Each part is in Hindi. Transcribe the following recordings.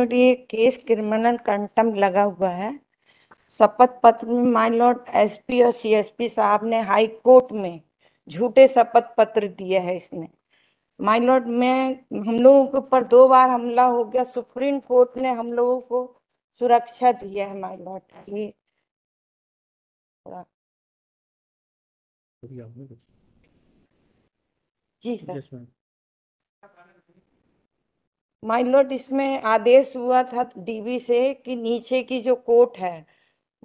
लॉर्ड ये केस क्रिमिनल कंटेम्प्ट लगा हुआ है। शपथ पत्र में माय लॉर्ड एसपी और सीएसपी साहब ने हाई कोर्ट में झूठे शपथ पत्र दिए है। इसमें माय लॉर्ड में हम लोगों के ऊपर 2 बार हमला हो गया। सुप्रीम कोर्ट ने हम लोगों को सुरक्षा दी है माय लॉर्ड। ये जी सर। माय लॉर्ड इसमें आदेश हुआ था डीवी से कि नीचे की जो कोर्ट है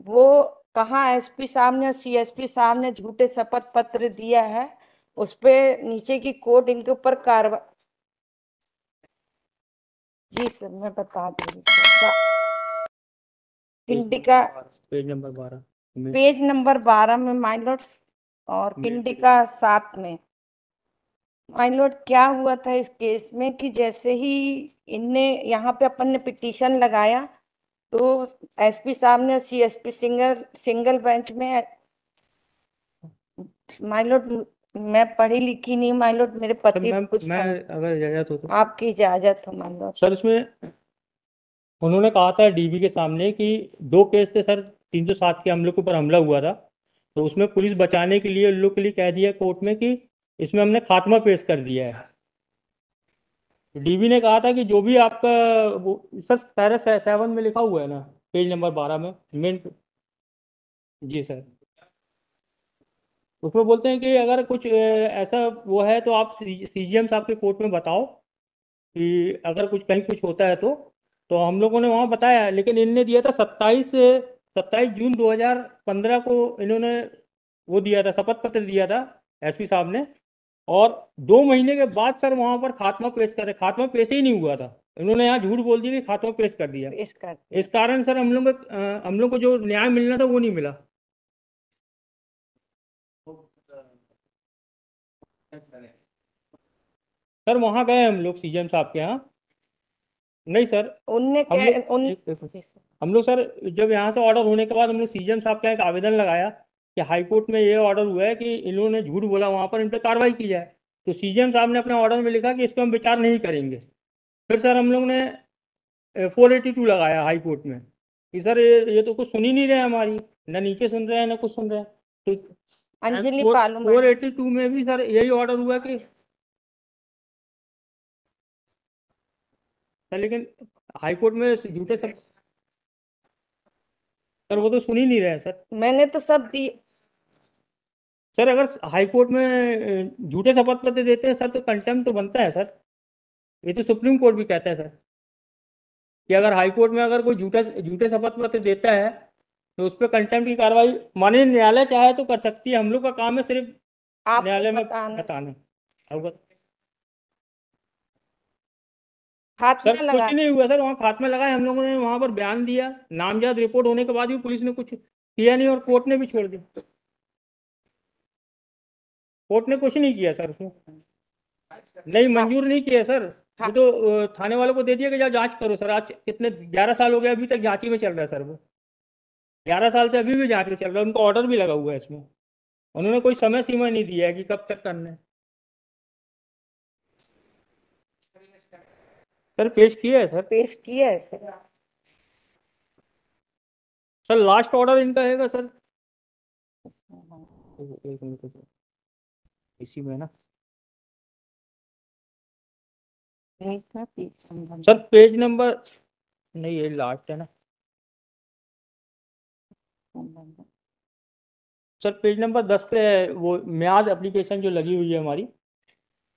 वो कहाँ एसपी साहब ने सीएसपी साहब ने झूठे शपथ पत्र दिया है, उस पे नीचे की कोर्ट इनके ऊपर कार्रवाई। जी सर मैं बता दूंगी सर। इंडिका पेज नंबर 12 में माय लॉर्ड और इंडिका 7 में। माय लॉर्ड क्या हुआ था इस केस में कि जैसे ही इनने यहाँ पे अपन ने पिटीशन लगाया तो एसपी साहब ने सीएसपी सिंगल सिंगल बेंच में। माय लॉर्ड मैं पढ़ी लिखी नहीं माय लॉर्ड, मेरे पति कुछ मैं अगर इजाजत हो तो आपकी इजाजत हो माय लॉर्ड। सर, इसमें उन्होंने कहा था डीबी के सामने कि 2 केस थे सर, 307 के हम लोग के ऊपर हमला हुआ था, तो उसमें पुलिस बचाने के लिए उन लोग के लिए कह दिया कोर्ट में कि इसमें हमने खात्मा पेश कर दिया है। डीबी ने कहा था कि जो भी आपका वो सर पैरा 7 में लिखा हुआ है ना, पेज नंबर 12 में मेन। जी सर, उसमें बोलते हैं कि अगर कुछ ऐसा वो है तो आप सीजीएम साहब के कोर्ट में बताओ कि अगर कुछ कहीं कुछ होता है तो हम लोगों ने वहाँ बताया, लेकिन इनने दिया था 27 जून 2015 को इन्होंने वो दिया था, शपथ पत्र दिया था एसपी साहब ने। और 2 महीने के बाद सर वहाँ पर खात्मा पेश करे, खात्मा पेश ही नहीं हुआ था। इन्होंने यहाँ झूठ बोल दिया कि खात्मा पेश कर दिया। इस कारण सर हम लोग को जो न्याय मिलना था वो नहीं मिला। सर वहाँ गए हम लोग सीजीएम साहब के यहाँ। नहीं सर, उनने हम क्या लोग उन हम लोग सर जब यहाँ से ऑर्डर होने के बाद हम लोग सीजीएम साहब का एक आवेदन लगाया कि हाई कोर्ट में ये ऑर्डर हुआ है कि इन्होंने झूठ बोला, वहाँ पर इन पर कार्रवाई की जाए। तो सीजीएम साहब ने अपने ऑर्डर में लिखा कि इसको हम विचार नहीं करेंगे। फिर सर हम लोग ने 482 लगाया हाई कोर्ट में कि सर ये तो कुछ सुन ही नहीं रहे हमारी, ना नीचे सुन रहे हैं ना कुछ सुन रहे हैं। तो अंजलि पालू 482 में भी सर यही ऑर्डर हुआ कि सर, लेकिन हाई कोर्ट में झूठे सब सर वो तो सुन ही नहीं रहे हैं सर। मैंने तो सब दी। सर अगर हाई कोर्ट में झूठे शपथ पत्र देते हैं सर तो कंटेम्प्ट तो बनता है सर। ये तो सुप्रीम कोर्ट भी कहता है सर कि अगर हाई कोर्ट में अगर कोई झूठे शपथ पत्र देता है तो उस पर कंटेम्प्ट की कार्रवाई माननीय न्यायालय चाहे तो कर सकती है। हम लोग का काम है सिर्फ आपको न्यायालय में बताना बताना। अवगत हाथ सर में कुछ लगा। नहीं हुआ सर, वहाँ खात्मा लगाए हम लोगों ने, वहाँ पर बयान दिया, नामजद रिपोर्ट होने के बाद भी पुलिस ने कुछ किया नहीं और कोर्ट ने भी छोड़ दिया। कोर्ट ने कुछ नहीं किया सर उसमें, नहीं मंजूर नहीं किया सर। वो तो थाने वालों को दे दिया कि जाओ जांच करो सर। आज कितने 11 साल हो गए, अभी तक जांच ही में चल रहा है सर। वो 11 साल से अभी भी जांच में चल रहा है, उनका ऑर्डर भी लगा हुआ है इसमें। उन्होंने कोई समय सीमा नहीं दिया है कि कब तक करना है। सर पेश किया है सर। पेश किया है सर। सर लास्ट ऑर्डर इनका है सर, एक मिनट सर, इसी में ना सर पेज नंबर, नहीं ये लास्ट है ना सर, पेज नंबर 10 पे है वो म्याद एप्लीकेशन जो लगी हुई है हमारी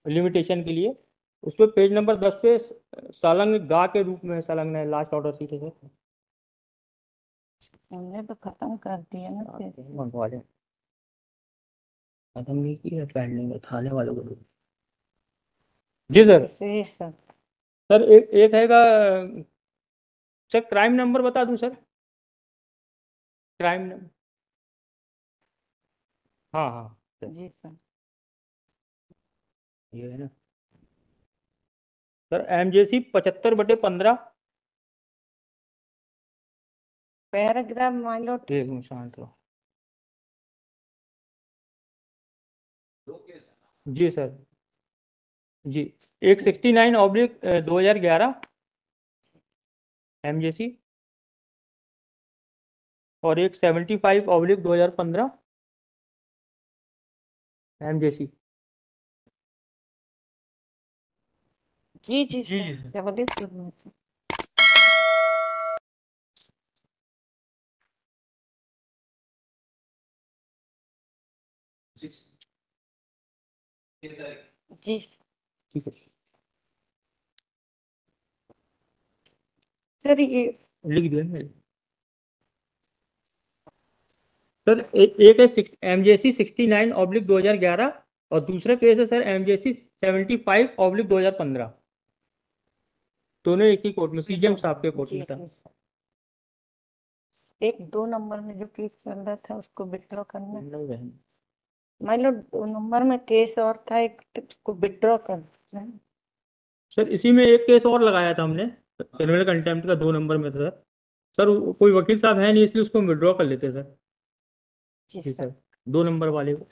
लिमिटेशन के लिए। उस पर पेज नंबर 10 पे संलग्न गा के रूप में संलग्न है लास्ट ऑर्डर सीट है सर। हमने तो खत्म कर दिया ना फिर। मंगवा लें, खत्म नहीं किया, पेंडिंग है, थाने वालों को जी सर। सही सर। सर एक हैगा सर, क्राइम नंबर बता दूं सर? क्राइम नंबर, हाँ हाँ सर, जी सर। ये है ना सर, MJC 75/15। पैराग्राफ मान लो। एक मिनट शांत रहो। जी सर, जी 169/2011 MJC, और एक 75/2015 MJC। जी जी सर, जी सर। जबलपुर में से। जी ठीक है, सर, ये लिख दिया मैंने। सर एक है MJC 69/2011, और दूसरा केस है सर MJC 75/2015। दोनों एक ही कोर्ट में, CJM साहब के कोर्ट में जी था। जी सर, एक 2 नंबर में जो केस चल रहा था उसको विड्रॉ करना है। नहीं बहन। मान लो 2 नंबर में केस और था एक, तो उसको विड्रॉ करना है। सर इसी में एक केस और लगाया था हमने, क्रिमिनल कंटेम्प्ट का, 2 नंबर में था सर। सर कोई वकील साहब है नहीं, इसलिए उसको विड्रॉ कर लेते सर। जी जी सर। सर, 2 नंबर वाले को।